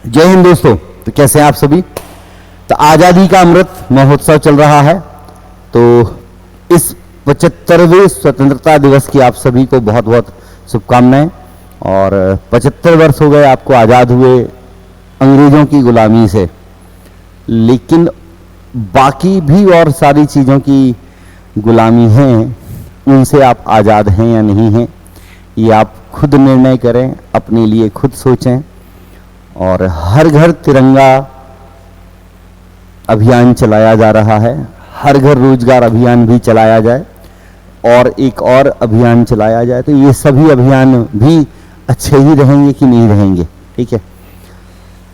जय हिंद दोस्तों। तो कैसे हैं आप सभी। तो आज़ादी का अमृत महोत्सव चल रहा है। तो इस 75वें स्वतंत्रता दिवस की आप सभी को बहुत बहुत शुभकामनाएं। और 75 वर्ष हो गए आपको आज़ाद हुए अंग्रेज़ों की गुलामी से, लेकिन बाकी भी और सारी चीज़ों की गुलामी है, उनसे आप आज़ाद हैं या नहीं हैं, ये आप खुद निर्णय करें, अपने लिए खुद सोचें। और हर घर तिरंगा अभियान चलाया जा रहा है, हर घर रोजगार अभियान भी चलाया जाए और एक और अभियान चलाया जाए। तो ये सभी अभियान भी अच्छे ही रहेंगे कि नहीं रहेंगे, ठीक है।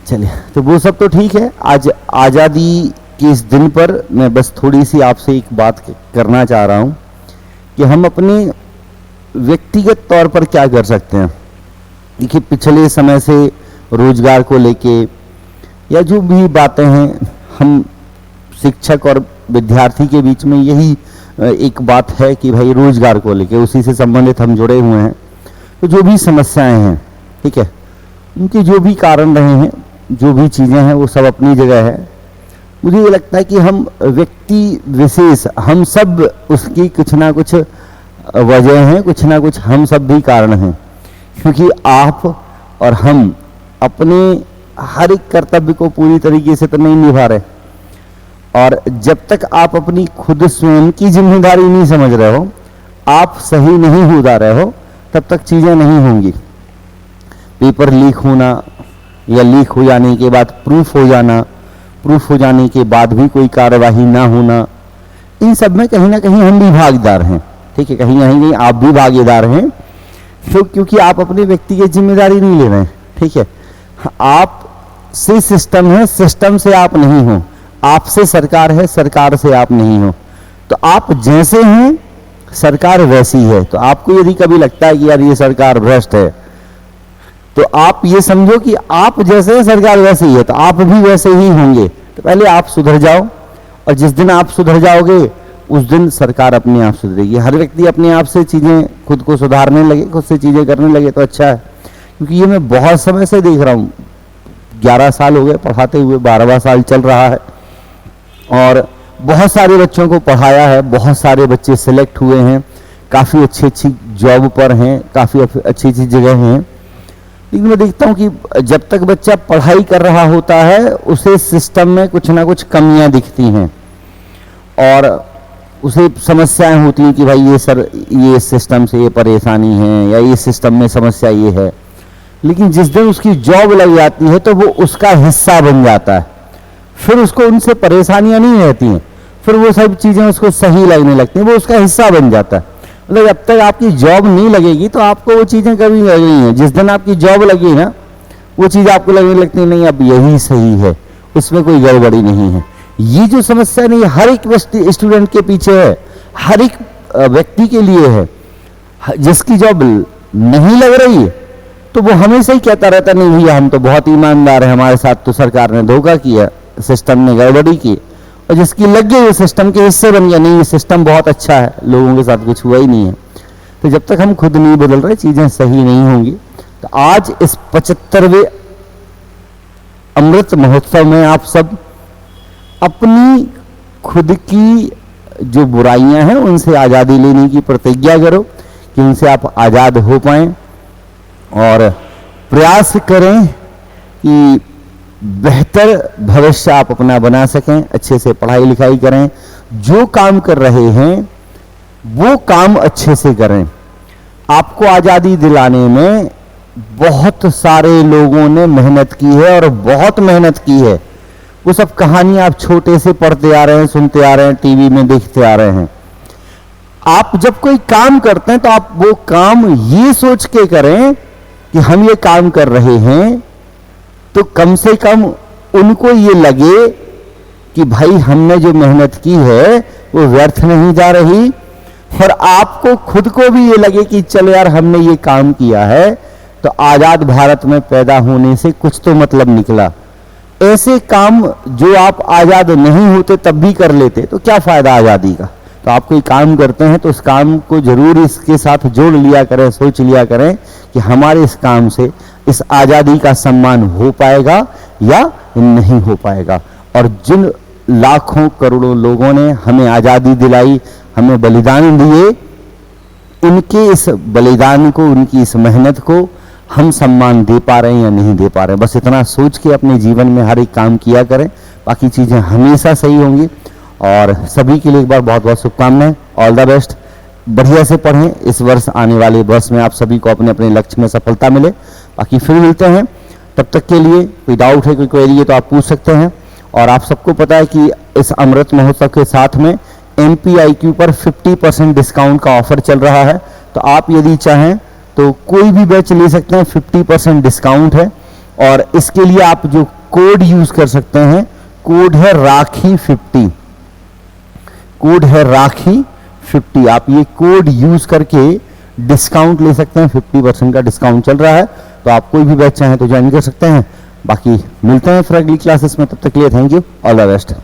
चलिए, तो वो सब तो ठीक है। आज आज़ादी के इस दिन पर मैं बस थोड़ी सी आपसे एक बात करना चाह रहा हूँ कि हम अपने व्यक्तिगत तौर पर क्या कर सकते हैं। देखिए, पिछले समय से रोजगार को लेके या जो भी बातें हैं, हम शिक्षक और विद्यार्थी के बीच में यही एक बात है कि भाई रोजगार को लेके उसी से संबंधित हम जुड़े हुए हैं। तो जो भी समस्याएं हैं, ठीक है, उनके जो भी कारण रहे हैं, जो भी चीज़ें हैं, वो सब अपनी जगह है। मुझे ये लगता है कि हम व्यक्ति विशेष, हम सब उसकी कुछ ना कुछ वजह हैं, कुछ ना कुछ हम सब भी कारण हैं। क्योंकि आप और हम अपने हर एक कर्तव्य को पूरी तरीके से तो नहीं निभा रहे, और जब तक आप अपनी खुद स्वयं की जिम्मेदारी नहीं समझ रहे हो, आप सही नहीं हो जा रहे हो, तब तक चीज़ें नहीं होंगी। पेपर लीक होना या लीक हो जाने के बाद प्रूफ हो जाना, प्रूफ हो जाने के बाद भी कोई कार्यवाही ना होना, इन सब में कहीं ना कहीं हम भी भागीदार हैं, ठीक है। कहीं ना कहीं आप भी भागीदार हैं, क्योंकि आप अपनी व्यक्तिगत जिम्मेदारी नहीं ले रहे हैं, ठीक है। आप से सिस्टम है, सिस्टम से आप नहीं हो, आपसे सरकार है, सरकार से आप नहीं हो। तो आप जैसे हैं, सरकार वैसी है। तो आपको यदि कभी लगता है कि यार ये सरकार भ्रष्ट है, तो आप ये समझो कि आप जैसे हैं, सरकार वैसी है, तो आप भी वैसे ही होंगे। तो पहले आप सुधर जाओ, और जिस दिन आप सुधर जाओगे उस दिन सरकार अपने आप सुधरेगी। हर व्यक्ति अपने आप से चीज़ें खुद को सुधारने लगे, खुद से चीज़ें करने लगे तो अच्छा है। क्योंकि ये मैं बहुत समय से देख रहा हूँ, 11 साल हो गए पढ़ाते हुए, 12वां साल चल रहा है, और बहुत सारे बच्चों को पढ़ाया है, बहुत सारे बच्चे सिलेक्ट हुए हैं, काफ़ी अच्छी अच्छी जॉब पर हैं, काफ़ी अच्छी अच्छी जगह हैं। लेकिन मैं देखता हूँ कि जब तक बच्चा पढ़ाई कर रहा होता है, उसे सिस्टम में कुछ ना कुछ कमियां दिखती हैं, और उसे समस्याएं होती हैं कि भाई ये सर, ये सिस्टम से ये परेशानी है, या ये सिस्टम में समस्या ये है। लेकिन जिस दिन उसकी जॉब लग जाती है, तो वो उसका हिस्सा बन जाता है। फिर उसको उनसे परेशानियां नहीं रहती हैं, फिर वो सब चीज़ें उसको सही लगने लगती हैं, वो उसका हिस्सा बन जाता है। मतलब जब तक आपकी जॉब नहीं लगेगी तो आपको वो चीज़ें कभी लगनी है। जिस दिन आपकी जॉब लगी ना, वो चीज़ आपको लगने लगती है, नहीं अब यही सही है, उसमें कोई गड़बड़ी नहीं है। ये जो समस्या नहीं, हर एक स्टूडेंट के पीछे है, हर एक व्यक्ति के लिए है। जिसकी जॉब नहीं लग रही है, तो वो हमेशा ही कहता रहता, नहीं भैया हम तो बहुत ईमानदार है, हमारे साथ तो सरकार ने धोखा किया, सिस्टम ने गड़बड़ी की। और जिसकी लग गई, वो सिस्टम के हिस्से बन गया, नहीं ये सिस्टम बहुत अच्छा है, लोगों के साथ कुछ हुआ ही नहीं है। तो जब तक हम खुद नहीं बदल रहे, चीजें सही नहीं होंगी। तो आज इस 75वें अमृत महोत्सव में आप सब अपनी खुद की जो बुराइयां हैं, उनसे आज़ादी लेने की प्रतिज्ञा करो कि उनसे आप आज़ाद हो पाएं, और प्रयास करें कि बेहतर भविष्य आप अपना बना सकें, अच्छे से पढ़ाई लिखाई करें, जो काम कर रहे हैं वो काम अच्छे से करें। आपको आज़ादी दिलाने में बहुत सारे लोगों ने मेहनत की है, और बहुत मेहनत की है। वो सब कहानियां आप छोटे से पढ़ते आ रहे हैं, सुनते आ रहे हैं, टीवी में देखते आ रहे हैं। आप जब कोई काम करते हैं तो आप वो काम ये सोच के करें कि हम ये काम कर रहे हैं, तो कम से कम उनको ये लगे कि भाई हमने जो मेहनत की है वो व्यर्थ नहीं जा रही, और आपको खुद को भी ये लगे कि चलो यार हमने ये काम किया है, तो आज़ाद भारत में पैदा होने से कुछ तो मतलब निकला। ऐसे काम जो आप आज़ाद नहीं होते तब भी कर लेते, तो क्या फ़ायदा आज़ादी का। तो आप कोई काम करते हैं तो उस काम को जरूर इसके साथ जोड़ लिया करें, सोच लिया करें कि हमारे इस काम से इस आज़ादी का सम्मान हो पाएगा, या नहीं हो पाएगा। और जिन लाखों करोड़ों लोगों ने हमें आज़ादी दिलाई, हमें बलिदान दिए, उनके इस बलिदान को, उनकी इस मेहनत को हम सम्मान दे पा रहे हैं या नहीं दे पा रहे हैं। बस इतना सोच के अपने जीवन में हर एक काम किया करें, बाकी चीज़ें हमेशा सही होंगी। और सभी के लिए एक बार बहुत बहुत शुभकामनाएं, ऑल द बेस्ट। बढ़िया से पढ़ें, इस वर्ष आने वाले वर्ष में आप सभी को अपने अपने लक्ष्य में सफलता मिले। बाकी फिर मिलते हैं, तब तक के लिए कोई डाउट है, कोई क्वेरी है तो आप पूछ सकते हैं। और आप सबको पता है कि इस अमृत महोत्सव के साथ में MPIQ पर 50% डिस्काउंट का ऑफर चल रहा है, तो आप यदि चाहें तो कोई भी बैच ले सकते हैं, 50% डिस्काउंट है। और इसके लिए आप जो कोड यूज कर सकते हैं, कोड है राखी50, कोड है राखी50। आप ये कोड यूज करके डिस्काउंट ले सकते हैं, 50% का डिस्काउंट चल रहा है, तो आप कोई भी बैच चाहें तो ज्वाइन कर सकते हैं। बाकी मिलते हैं फिर अगली क्लासेस में, तब तक के लिए thank you, all the best.